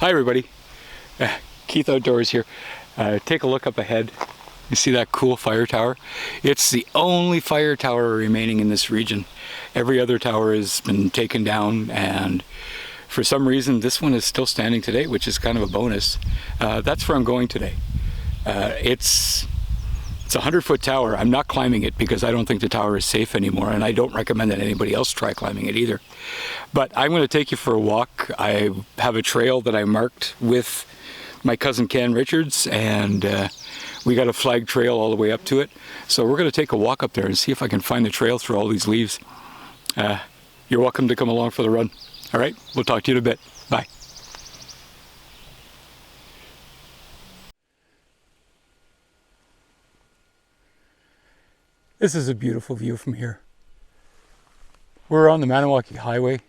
Hi everybody, Keith Outdoors here. Take a look up ahead. You see that cool fire tower? It's the only fire tower remaining in this region. Every other tower has been taken down, and for some reason this one is still standing today, which is kind of a bonus. That's where I'm going today. It's a 100-foot tower. I'm not climbing it because I don't think the tower is safe anymore, and I don't recommend that anybody else try climbing it either. But I'm going to take you for a walk. I have a trail that I marked with my cousin Ken Richards, and we got a flag trail all the way up to it. So we're going to take a walk up there and see if I can find the trail through all these leaves. You're welcome to come along for the run. All right, we'll talk to you in a bit. Bye. This is a beautiful view from here. We're on the Maniwaki Highway.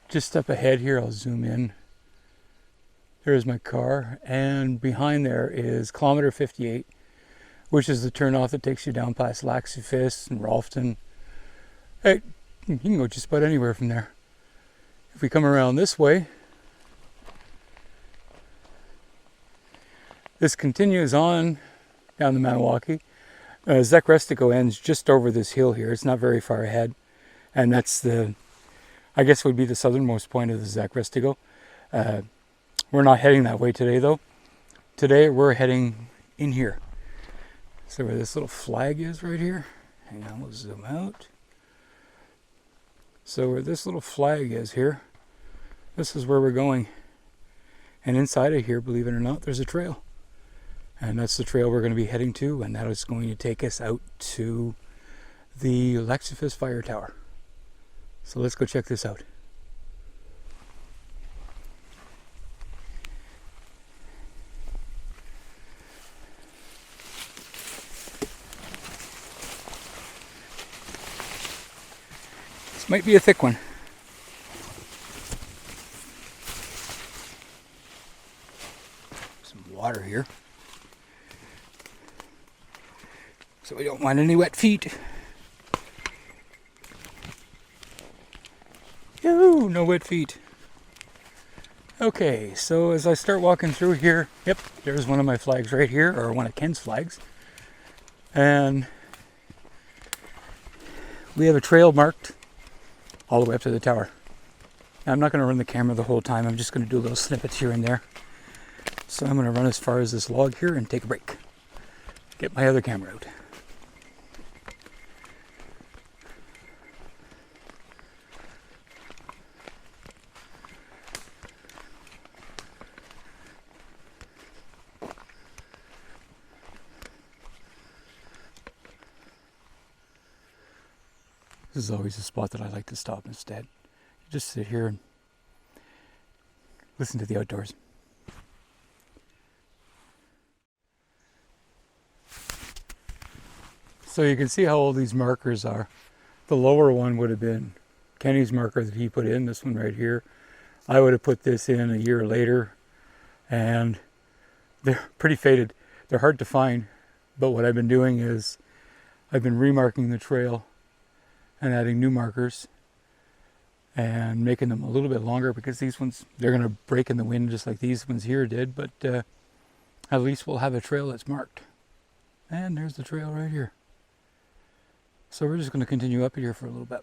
Just up ahead here, I'll zoom in. There's my car, and behind there is kilometer 58, which is the turnoff that takes you down past Laxifis and Rolfton. Hey, you can go just about anywhere from there. If we come around this way, this continues on down the Maniwaki. Zachrestico ends just over this hill here. It's not very far ahead, and that's the, I guess would be the southernmost point of the Zachrestico. We're not heading that way today though. Today we're heading in here. So where this little flag is right here. Hang on, we'll zoom out. So where this little flag is here, this is where we're going. And inside of here, believe it or not, there's a trail. And that's the trail we're going to be heading to, and that is going to take us out to the Laxifis Fire Tower. So let's go check this out. This might be a thick one. Some water here, so we don't want any wet feet. Yoo, no wet feet. Okay, so as I start walking through here, yep, there's one of my flags right here, or one of Ken's flags. And we have a trail marked all the way up to the tower. Now, I'm not going to run the camera the whole time. I'm just going to do little snippets here and there. So I'm going to run as far as this log here and take a break. Get my other camera out. This is always a spot that I like to stop instead. Just sit here and listen to the outdoors. So you can see how old these markers are. The lower one would have been Kenny's marker that he put in, this one right here. I would have put this in a year later, and they're pretty faded. They're hard to find, but what I've been doing is I've been remarking the trail and adding new markers and making them a little bit longer, because these ones, they're going to break in the wind just like these ones here did, but at least we'll have a trail that's marked. And there's the trail right here. So we're just going to continue up here for a little bit.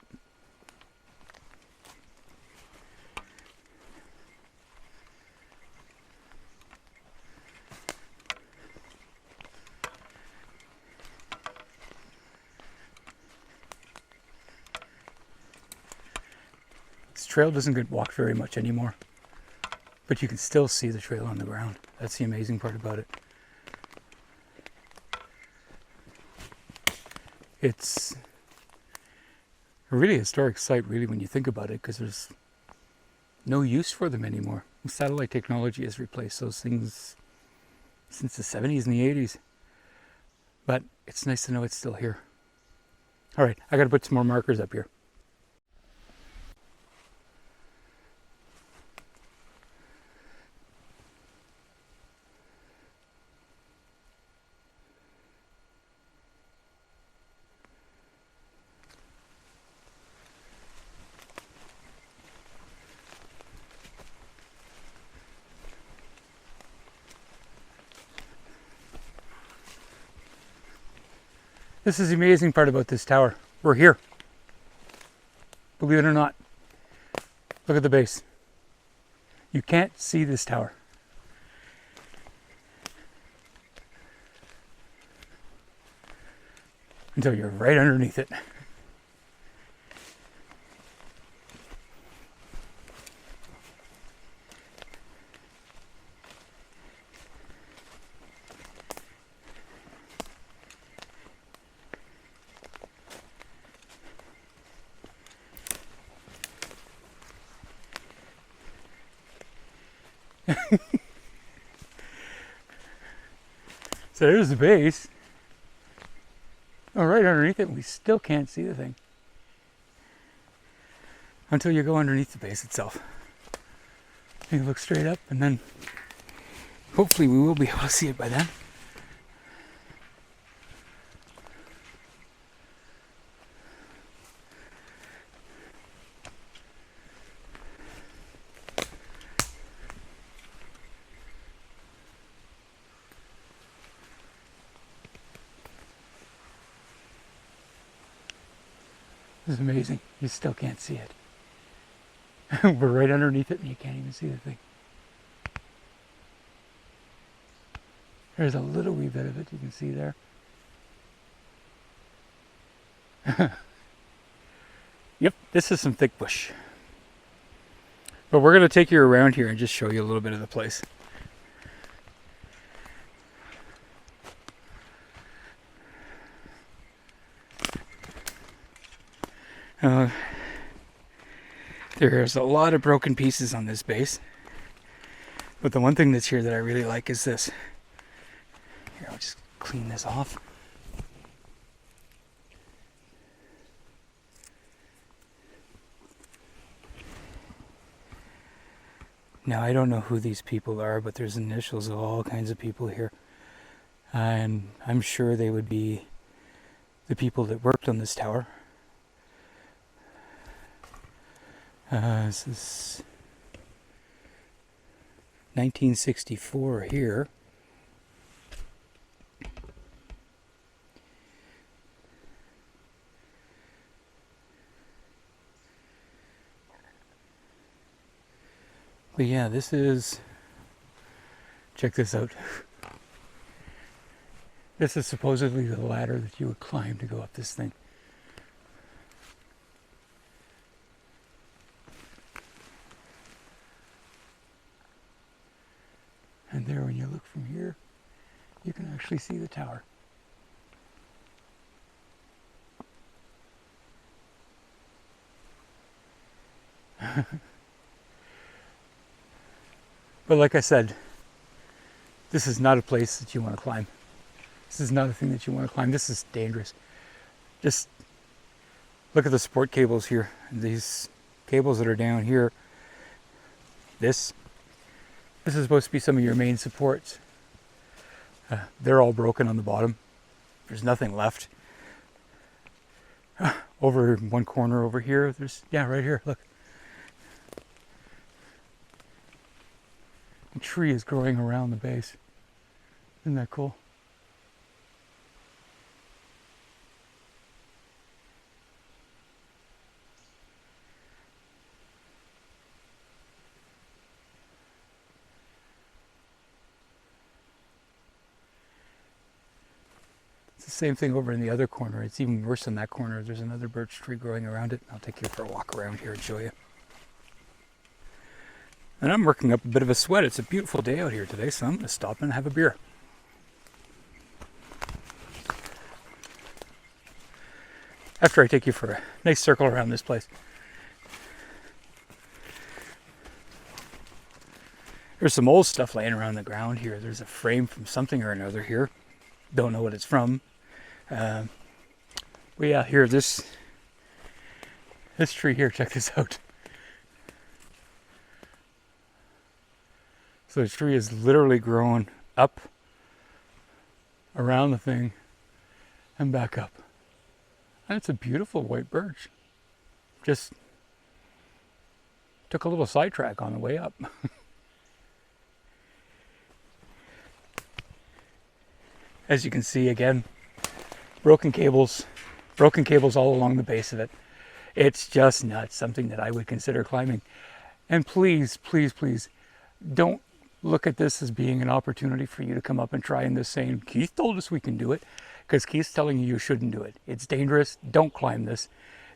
This trail doesn't get walked very much anymore, but you can still see the trail on the ground. That's the amazing part about it. It's a really historic site, really, when you think about it, because there's no use for them anymore. Satellite technology has replaced those things since the 70s and the 80s. But it's nice to know it's still here. All right, I got to put some more markers up here. This is the amazing part about this tower. We're here. Believe it or not. Look at the base. You can't see this tower. Until you're right underneath it. So there's the base. Oh, right underneath it, we still can't see the thing. Until you go underneath the base itself. You look straight up, and then hopefully we will be able to see it by then. This is amazing. You still can't see it. We're right underneath it and you can't even see the thing. There's a little wee bit of it you can see there. Yep, this is some thick bush. But we're going to take you around here and just show you a little bit of the place. There's a lot of broken pieces on this base, but the one thing that's here that I really like is this. Here, I'll just clean this off. Now, I don't know who these people are, but there's initials of all kinds of people here, and I'm sure they would be the people that worked on this tower. This is 1964 here. But yeah, this is, check this out. This is supposedly the ladder that you would climb to go up this thing. And there, when you look from here, you can actually see the tower. But like I said, this is not a place that you want to climb. This is not a thing that you want to climb. This is dangerous. Just look at the support cables here. These cables that are down here. This is supposed to be some of your main supports. They're all broken on the bottom. There's nothing left. Over in one corner over here, there's, yeah, right here, look. A tree is growing around the base. Isn't that cool? It's the same thing over in the other corner. It's even worse in that corner. There's another birch tree growing around it. I'll take you for a walk around here and show you. And I'm working up a bit of a sweat. It's a beautiful day out here today, so I'm going to stop and have a beer. After I take you for a nice circle around this place. There's some old stuff laying around the ground here. There's a frame from something or another here. Don't know what it's from. But yeah, here, this tree here, check this out. So the tree is literally growing up around the thing and back up. And it's a beautiful white birch. Just took a little sidetrack on the way up. As you can see again, broken cables all along the base of it. It's just nuts, something that I would consider climbing. And please, please, please, don't look at this as being an opportunity for you to come up and try in this saying, Keith told us we can do it, because Keith's telling you shouldn't do it. It's dangerous. Don't climb this.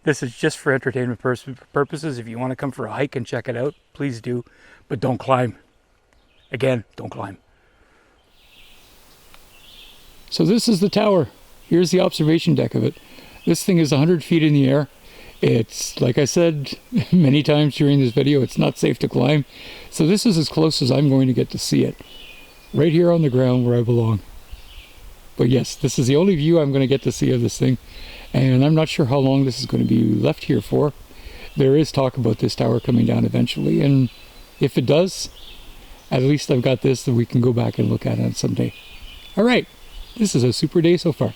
This is just for entertainment purposes. If you want to come for a hike and check it out, please do, but don't climb. Again, don't climb. So this is the tower. Here's the observation deck of it. This thing is 100 feet in the air. It's, like I said many times during this video, it's not safe to climb. So this is as close as I'm going to get to see it. Right here on the ground where I belong. But yes, this is the only view I'm going to get to see of this thing. And I'm not sure how long this is going to be left here for. There is talk about this tower coming down eventually. And if it does, at least I've got this that we can go back and look at it someday. All right, this is a super day so far.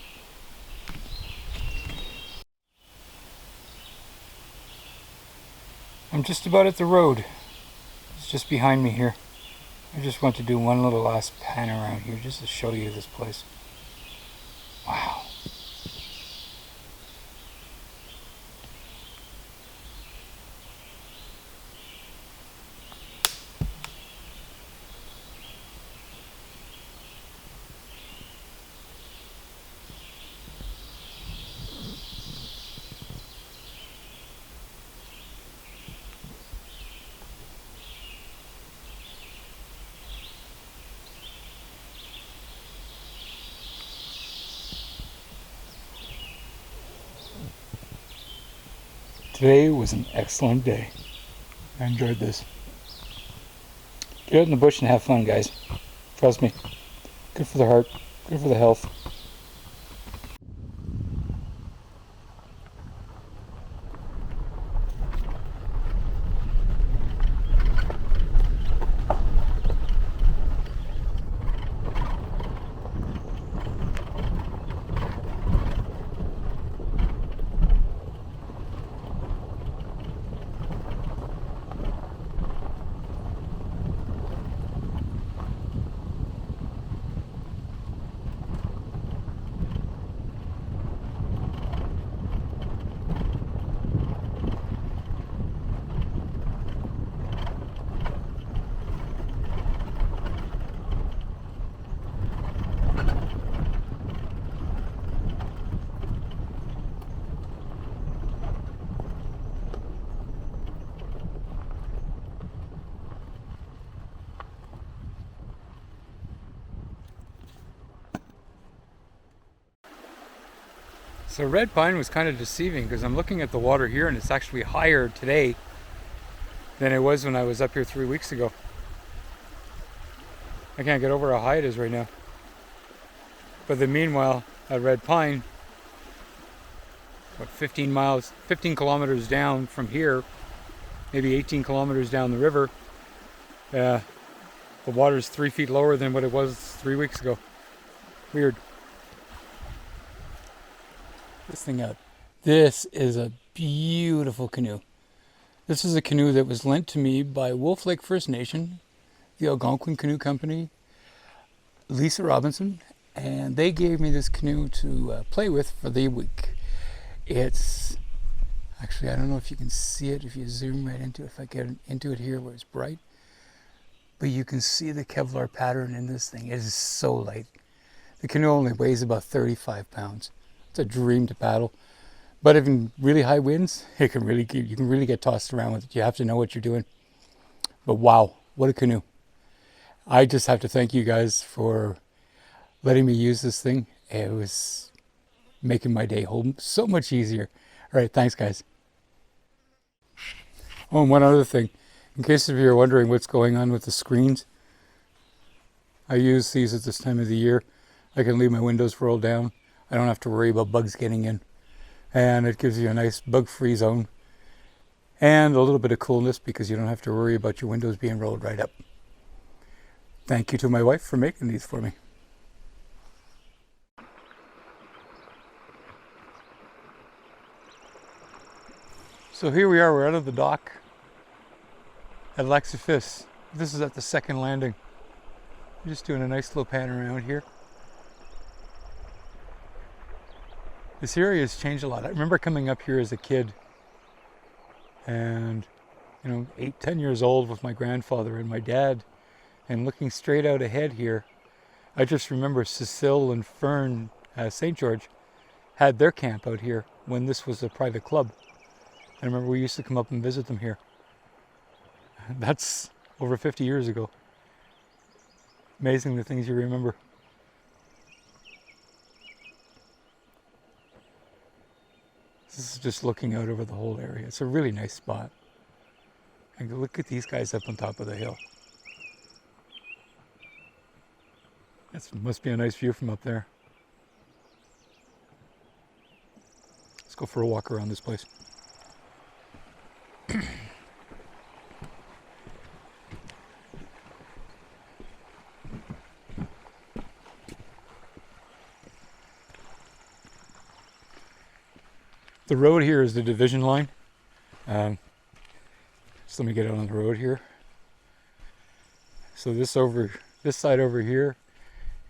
I'm just about at the road. It's just behind me here. I just want to do one little last pan around here just to show you this place. Wow. Today was an excellent day. I enjoyed this. Get out in the bush and have fun, guys. Trust me. Good for the heart, good for the health. So red pine was kind of deceiving because I'm looking at the water here and it's actually higher today than it was when I was up here 3 weeks ago. I can't get over how high it is right now. But then meanwhile, at red pine, what, 15 kilometers down from here, maybe 18 kilometers down the river, the water's 3 feet lower than what it was 3 weeks ago. Weird. This thing out. This is a beautiful canoe. This is a canoe that was lent to me by Wolf Lake First Nation, the Algonquin Canoe Company, Lisa Robinson, and they gave me this canoe to play with for the week. It's actually, I don't know if you can see it if you zoom right into it, if I get into it here where it's bright, but you can see the Kevlar pattern in this thing. It is so light. The canoe only weighs about 35 pounds. It's a dream to paddle, but if in really high winds, you can really get tossed around with it. You have to know what you're doing. But wow, what a canoe! I just have to thank you guys for letting me use this thing. It was making my day home so much easier. All right, thanks, guys. Oh, and one other thing, in case if you're wondering what's going on with the screens, I use these at this time of the year. I can leave my windows rolled down. I don't have to worry about bugs getting in. And it gives you a nice bug-free zone. And a little bit of coolness because you don't have to worry about your windows being rolled right up. Thank you to my wife for making these for me. So here we are, we're out of the dock at Lac-Cephas. This is at the second landing. I'm just doing a nice little pan around here. This area has changed a lot. I remember coming up here as a kid and, 8, 10 years old with my grandfather and my dad, and looking straight out ahead here. I just remember Cecile and Fern St. George had their camp out here when this was a private club. I remember we used to come up and visit them here. That's over 50 years ago. Amazing the things you remember. This is just looking out over the whole area. It's a really nice spot. And look at these guys up on top of the hill. That must be a nice view from up there. Let's go for a walk around this place. The road here is the division line. So let me get out on the road here. So this side over here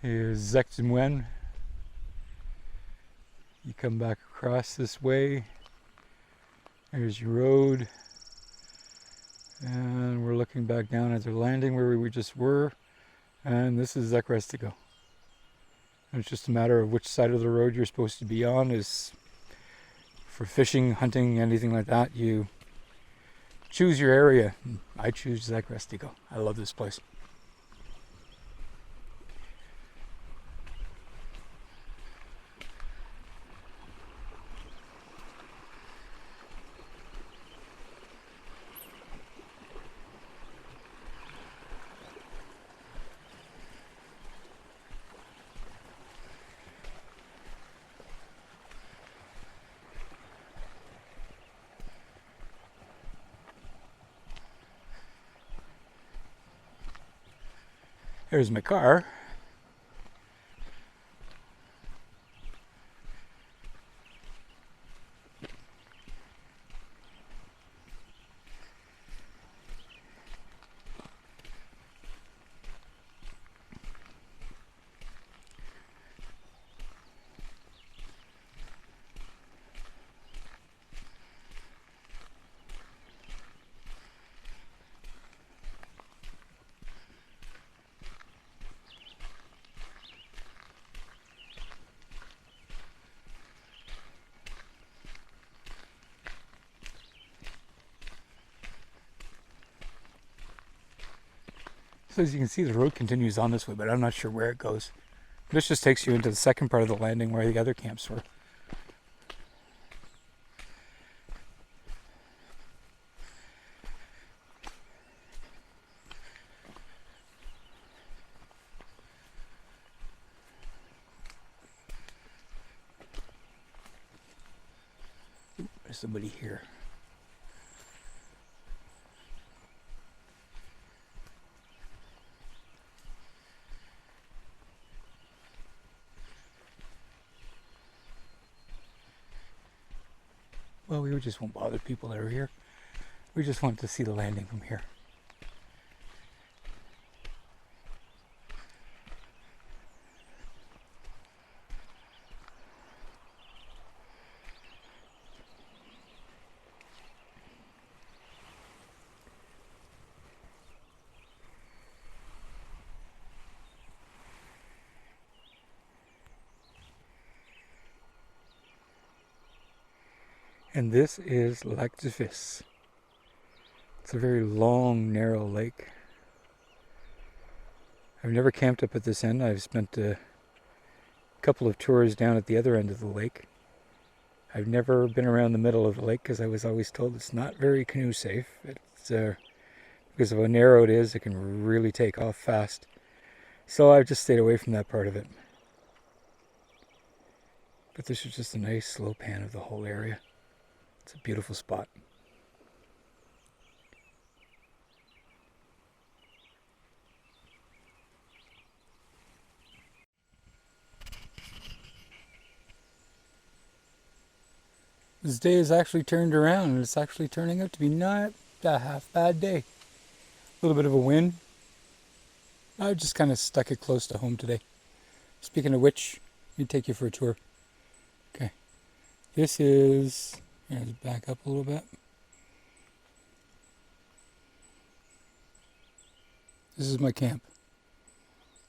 is Zectimwen. You come back across this way. There's your road. And we're looking back down at the landing where we just were. And this is Zekrestigo. It's just a matter of which side of the road you're supposed to be on. Is for fishing, hunting, anything like that, you choose your area. I choose Zekrestigo. I love this place. There's my car. So as you can see, the road continues on this way, but I'm not sure where it goes. This just takes you into the second part of the landing where the other camps were. There's somebody here. Well, we just won't bother people that are here. We just want to see the landing from here. And this is Lac du Fils. It's a very long, narrow lake. I've never camped up at this end. I've spent a couple of tours down at the other end of the lake. I've never been around the middle of the lake because I was always told it's not very canoe safe. It's because of how narrow it is, it can really take off fast. So I've just stayed away from that part of it. But this is just a nice slow pan of the whole area. It's a beautiful spot. This day has actually turned around, and it's actually turning out to be not a half bad day. A little bit of a wind. I just kind of stuck it close to home today. Speaking of which, let me take you for a tour. Okay. This is, let's back up a little bit. This is my camp.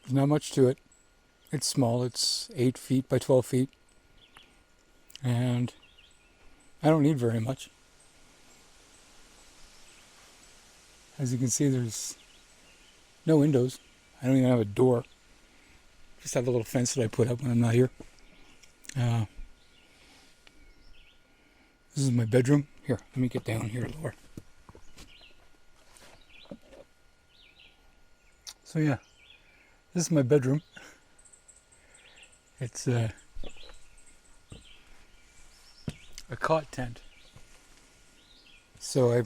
There's not much to it. It's small. It's 8 feet by 12 feet. And I don't need very much. As you can see, there's no windows. I don't even have a door. Just have a little fence that I put up when I'm not here. This is my bedroom. Here, let me get down here lower. So yeah, this is my bedroom. It's a cot tent. So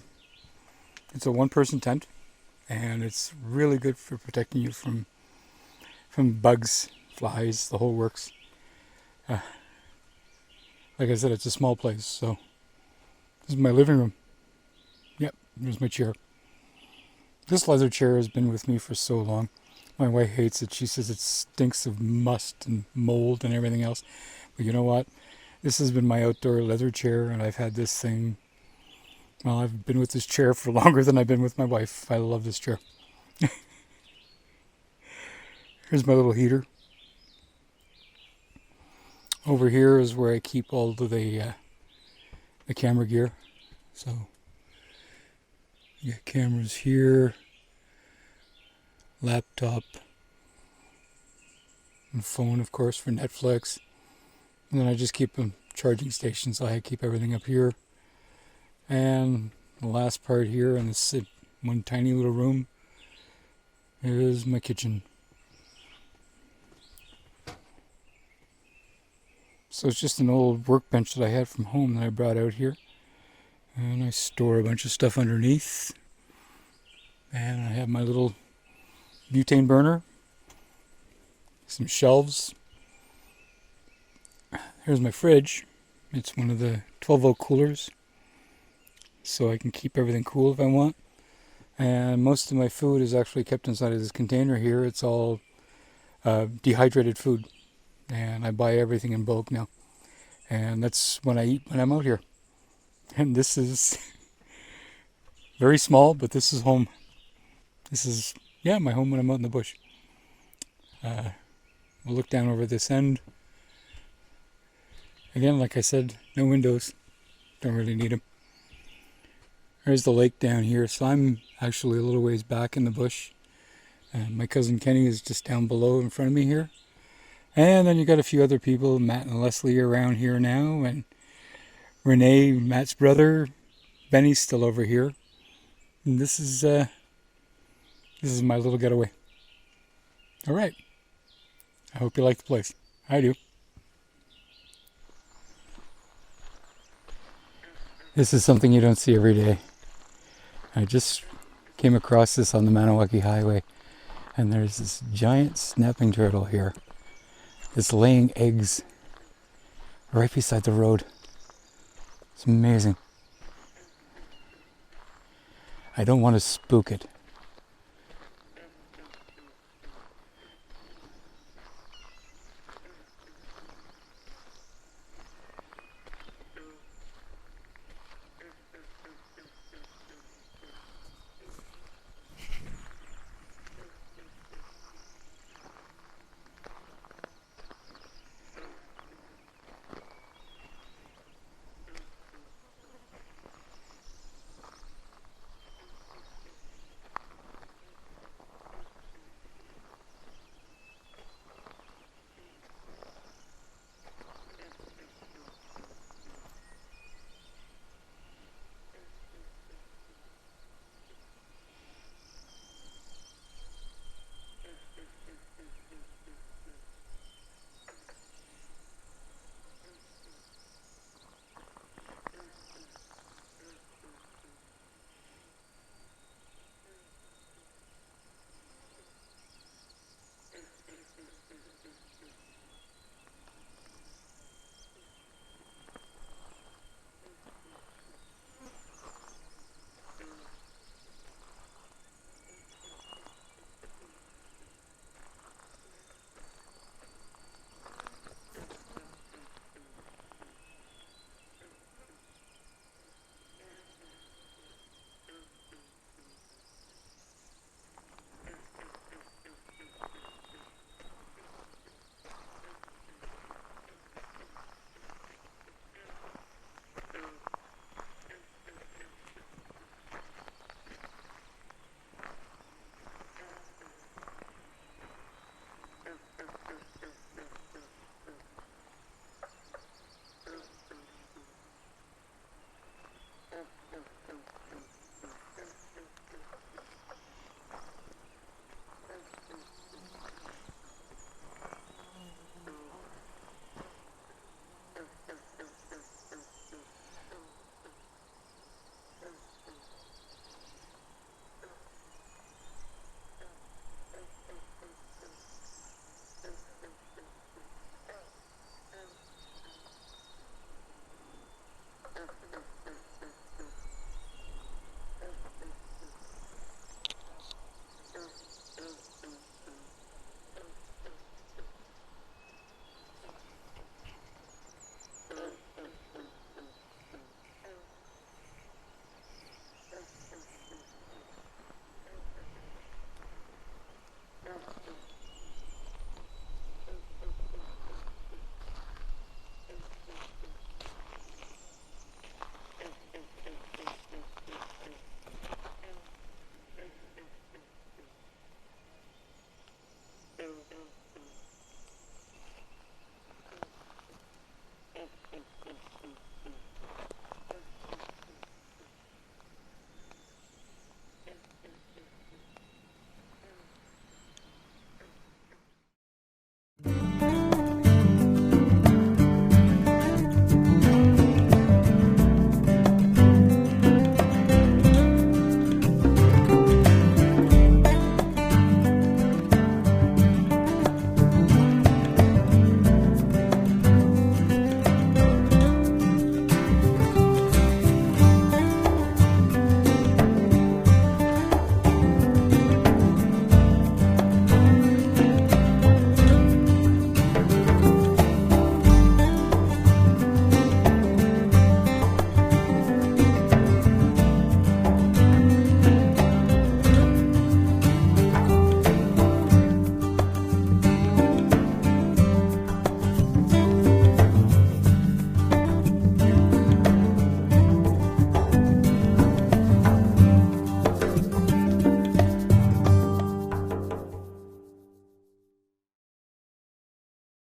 it's a one-person tent, and it's really good for protecting you from bugs, flies, the whole works. Like I said, it's a small place, so this is my living room. Yep, there's my chair. This leather chair has been with me for so long. My wife hates it. She says it stinks of must and mold and everything else. But you know what? This has been my outdoor leather chair, and I've had this thing. Well, I've been with this chair for longer than I've been with my wife. I love this chair. Here's my little heater. Over here is where I keep all of the camera gear. So you got cameras here, laptop, and phone, of course, for Netflix. And then I just keep a charging station, so I keep everything up here. And the last part here in this one tiny little room is my kitchen. So it's just an old workbench that I had from home that I brought out here. And I store a bunch of stuff underneath. And I have my little butane burner. Some shelves. Here's my fridge. It's one of the 12-volt coolers. So I can keep everything cool if I want. And most of my food is actually kept inside of this container here. It's all dehydrated food. And I buy everything in bulk now. And that's when I eat when I'm out here. And this is very small, but this is home. This is, yeah, my home when I'm out in the bush. We'll look down over this end. Again, like I said, no windows. Don't really need them. There's the lake down here. So I'm actually a little ways back in the bush. And my cousin Kenny is just down below in front of me here. And then you got a few other people. Matt and Leslie are around here now. And Renee, Matt's brother. Benny's still over here. And this is my little getaway. All right. I hope you like the place. I do. This is something you don't see every day. I just came across this on the Maniwaki Highway. And there's this giant snapping turtle here. It's laying eggs right beside the road. It's amazing. I don't want to spook it.